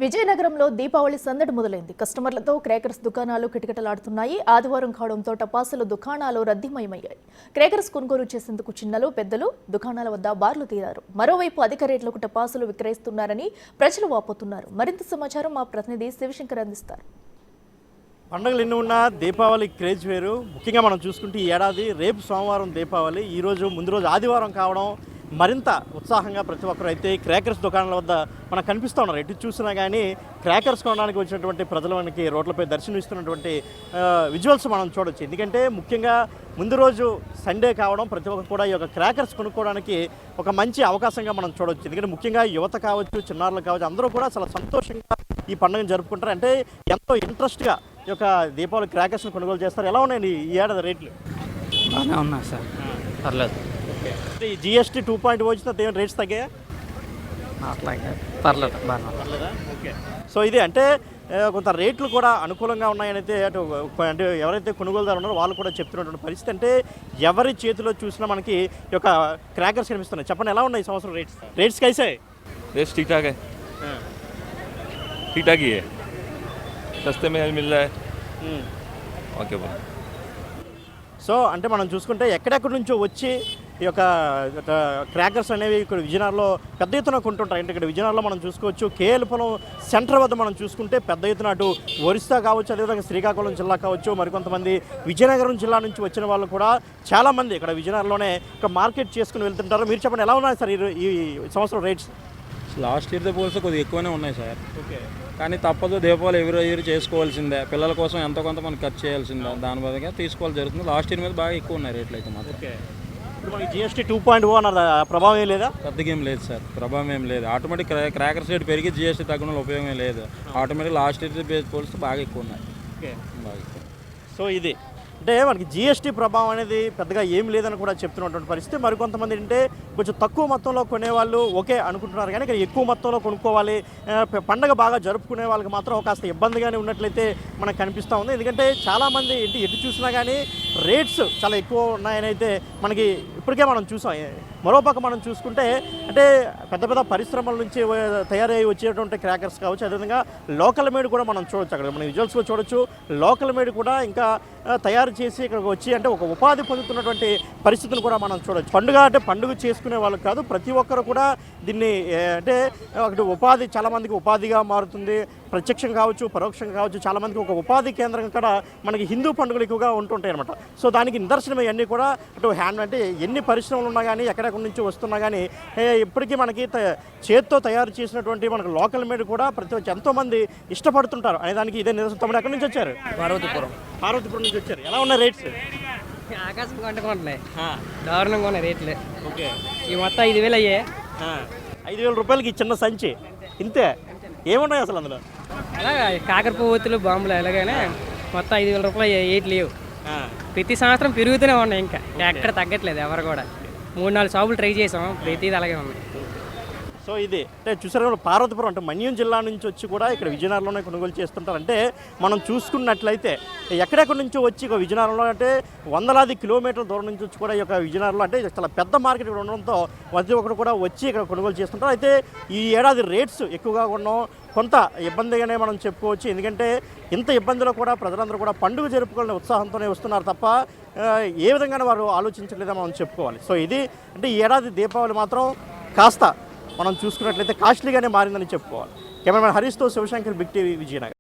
విజయనగరంలో దీపావళి సందడి మొదలైంది. కస్టమర్లతో క్రేకర్స్ దుకాణాలు కిటకిటలాడుతున్నాయి. ఆదివారం కావడంతో టపాసులు దుకాణాలు రద్దీమయమయ్యాయి. క్రేకర్స్ కొనుగోలు చేసేందుకు చిన్నలు పెద్దలు దుకాణాల వద్ద బార్లు తీరారు. మరోవైపు అధిక రేట్లకు టపాసులు విక్రయిస్తున్నారని ప్రజలు వాపోతున్నారు. మరింత సమాచారం మా ప్రతినిధి శివశంకర్ అందిస్తారు. పండుగలు ఎన్ని ఉన్నా దీపావళి క్రేజ్ వేరు. ముఖ్యంగా మనం చూసుకుంటే ఈ ఏడాది రేపు సోమవారం దీపావళి, ఈరోజు ముందు రోజు ఆదివారం కావడం మరింత ఉత్సాహంగా ప్రతి ఒక్కరు అయితే క్రాకర్స్ దుకాణాల వద్ద మనకు కనిపిస్తూ ఉన్నారు. ఎటు చూసినా కానీ క్రాకర్స్ కొనడానికి వచ్చినటువంటి ప్రజలు మనకి రోడ్లపై దర్శనమిస్తున్నటువంటి విజువల్స్ మనం చూడొచ్చు. ఎందుకంటే ముఖ్యంగా ముందు రోజు సండే కావడం ప్రతి ఒక్కరు కూడా ఈ యొక్క క్రాకర్స్ కొనుక్కోవడానికి ఒక మంచి అవకాశంగా మనం చూడొచ్చు. ఎందుకంటే ముఖ్యంగా యువత కావచ్చు, చిన్నారులు కావచ్చు, అందరూ కూడా చాలా సంతోషంగా ఈ పండుగను జరుపుకుంటారు. అంటే ఎంతో ఇంట్రెస్ట్గా ఈ యొక్క దీపావళి క్రాకర్స్ని కొనుగోలు చేస్తారు. ఎలా ఉన్నాయండి ఈ ఏడాది రేట్లు? బాగానే ఉన్నాయి సార్, పర్లేదు. అంటే ఈ జిఎస్టీ 2.0 వచ్చిన రేట్స్ తగ్గాయా? అట్లాగే పర్లేదు, బాగా పర్లేదా? ఓకే. సో ఇది అంటే కొంత రేట్లు కూడా అనుకూలంగా ఉన్నాయని అయితే అంటే ఎవరైతే కొనుగోలుదారు ఉన్నారో వాళ్ళు కూడా చెప్తున్నటువంటి పరిస్థితి. అంటే ఎవరి చేతిలో చూసినా మనకి ఈ యొక్క క్రాకర్స్ కనిపిస్తున్నాయి. చెప్పండి, ఎలా ఉన్నాయి ఈ సంవత్సరం రేట్స్ కైసే? रेट्स ठीक ठाक है, ठीक ठाक ही है, सस्ते में मिल रहा है. ओके बोल. సో అంటే మనం చూసుకుంటే ఎక్కడెక్కడి నుంచో వచ్చి ఈ యొక్క క్రాకర్స్ అనేవి ఇక్కడ విజయనగరంలో పెద్ద ఎత్తున కొంటుంటారు. అంటే ఇక్కడ విజయనగరంలో మనం చూసుకోవచ్చు, కేఎల్పురం సెంటర్ వద్ద మనం చూసుకుంటే పెద్ద ఎత్తున అటు ఒరిస్సా కావచ్చు, అదేవిధంగా శ్రీకాకుళం జిల్లా కావచ్చు, మరికొంతమంది విజయనగరం జిల్లా నుంచి వచ్చిన వాళ్ళు కూడా చాలామంది ఇక్కడ విజయనగరంలోనే ఒక మార్కెట్ చేసుకుని వెళ్తుంటారు. మీరు చెప్పండి, ఎలా ఉన్నాయి సార్ ఈ సంవత్సరం రేట్స్? లాస్ట్ ఇయర్తో పోలిస్తే కొద్దిగా ఎక్కువనే ఉన్నాయి సార్. ఓకే. కానీ తప్పదు, దీపావళి ఎవరి ఇయర్ చేసుకోవాల్సిందే, పిల్లల కోసం ఎంతో కొంత మనకి ఖర్చు చేయాల్సిందే, దాని బదులుగా తీసుకోవాలి జరుగుతుంది. లాస్ట్ ఇయర్ మీద బాగా ఎక్కువ ఉన్నాయి రేట్లు అయితే మాత్రం. ఓకే. ఇప్పుడు మనకి జిఎస్టీ 2.0 అన్నది ప్రభావం ఏం లేదా? పెద్దగా ఏం లేదు సార్, ప్రభావం ఏం లేదు. ఆటోమేటిక్ క్రాకర్స్ రేట్ పెరిగి జిఎస్టీ తగ్గడం ఉపయోగం లేదు. ఆటోమేటిక్ లాస్ట్ ఇయర్ పోలిస్తే బాగా ఎక్కువ ఉన్నాయి. ఓకే, బాగా ఎక్కువ. సో ఇది అంటే మనకి జిఎస్టీ ప్రభావం అనేది పెద్దగా ఏం లేదని కూడా చెప్తున్నటువంటి పరిస్థితి. మరికొంతమంది అంటే కొంచెం తక్కువ మొత్తంలో కొనేవాళ్ళు ఓకే అనుకుంటున్నారు, కానీ ఇక్కడ ఎక్కువ మొత్తంలో కొనుక్కోవాలి, పండగ బాగా జరుపుకునే వాళ్ళకి మాత్రం కాస్త ఇబ్బందిగానే ఉన్నట్లయితే మనకు కనిపిస్తూ ఉంది. ఎందుకంటే చాలామంది ఎటు చూసినా కానీ రేట్స్ చాలా ఎక్కువ ఉన్నాయని అయితే మనకి ఇప్పటికే మనం చూసాం. మరోపక్క మనం చూసుకుంటే అంటే పెద్ద పెద్ద పరిశ్రమల నుంచి తయారయ్యి వచ్చేటువంటి క్రాకర్స్ కావచ్చు, అదేవిధంగా లోకల్ మేడ్ కూడా మనం చూడొచ్చు. అక్కడ మనం విజువల్స్లో చూడొచ్చు, లోకల్ మేడ్ కూడా ఇంకా తయారు చేసి ఇక్కడికి వచ్చి అంటే ఒక ఉపాధి పొందుతున్నటువంటి పరిస్థితులు కూడా మనం చూడొచ్చు. పండుగ అంటే పండుగ చేసుకునే వాళ్ళు కాదు, ప్రతి ఒక్కరు కూడా దీన్ని అంటే ఒకటి ఉపాధి, చాలామందికి ఉపాధిగా మారుతుంది. ప్రత్యక్షం కావచ్చు, పరోక్షంగా కావచ్చు, చాలామందికి ఒక ఉపాధి కేంద్రం కూడా మనకి హిందూ పండుగలు ఎక్కువగా ఉంటుంటాయి అనమాట. సో దానికి నిదర్శనం ఇవన్నీ కూడా అటు హ్యాండ్ అంటే ఎన్ని పరిశ్రమలు ఉన్నా కానీ ఎక్కడెక్కడి నుంచి వస్తున్నా కానీ ఇప్పటికీ మనకి చేత్తో తయారు చేసినటువంటి మనకు లోకల్ మేడ్ కూడా ప్రతి ఒక్క ఎంతోమంది ఇష్టపడుతుంటారు అనే దానికి ఇదే నిదర్శనం. ఎక్కడి నుంచి వచ్చారు? పార్వతీపురం నుంచి వచ్చారు. ఎలా ఉన్నాయి రేట్స్? ఆకాశం కంటే ఉంటున్నాయి, దారుణంగా ఉన్నాయి రేట్లు. ఓకే. ఈ మొత్తం 5,000 అయ్యే. 5,000 రూపాయలకి చిన్న సంచి ఇంతే. ఏమున్నాయి అసలు అందులో? అలాగా కాకర పువ్వుతులు, బాంబులు ఎలాగైనా మొత్తం 5,000 రూపాయలు ఏటి లేవు. ప్రతి సంవత్సరం పెరుగుతూనే ఉన్నాయి, ఇంకా ఎక్కడ తగ్గట్లేదు ఎవరు కూడా. 3-4 షాపులు ట్రై చేసాం, ప్రతిది అలాగే ఉన్నాయి. సో ఇది అంటే చూసారు, పార్వతీపురం అంటే మన్యం జిల్లా నుంచి వచ్చి కూడా ఇక్కడ విజయనగరంలోనే కొనుగోలు చేస్తుంటారు. అంటే మనం చూసుకున్నట్లయితే ఎక్కడెక్కడి నుంచో వచ్చి ఇక విజయనగరంలో అంటే వందలాది కిలోమీటర్ల దూరం నుంచి వచ్చి కూడా ఈ యొక్క విజయనగరంలో అంటే చాలా పెద్ద మార్కెట్ ఇక్కడ ఉండడంతో ప్రతి ఒక్కరు కూడా వచ్చి ఇక్కడ కొనుగోలు చేస్తుంటారు. అయితే ఈ ఏడాది రేట్స్ ఎక్కువగా ఉండడం కొంత ఇబ్బందిగానే మనం చెప్పుకోవచ్చు. ఎందుకంటే ఇంత ఇబ్బందిలో కూడా ప్రజలందరూ కూడా పండుగ జరుపుకోవాలనే ఉత్సాహంతోనే వస్తున్నారు తప్ప ఏ విధంగానే వారు ఆలోచించలేదని మనం చెప్పుకోవాలి. సో ఇది అంటే ఈ ఏడాది దీపావళి మాత్రం కాస్త మనం చూసుకున్నట్లయితే కాస్ట్లీగానే మారిందని చెప్పుకోవాలి. కెమెరామెన్ హరీష్తో శివశంకర్, బిగ్ టీవీ, విజయనగరం.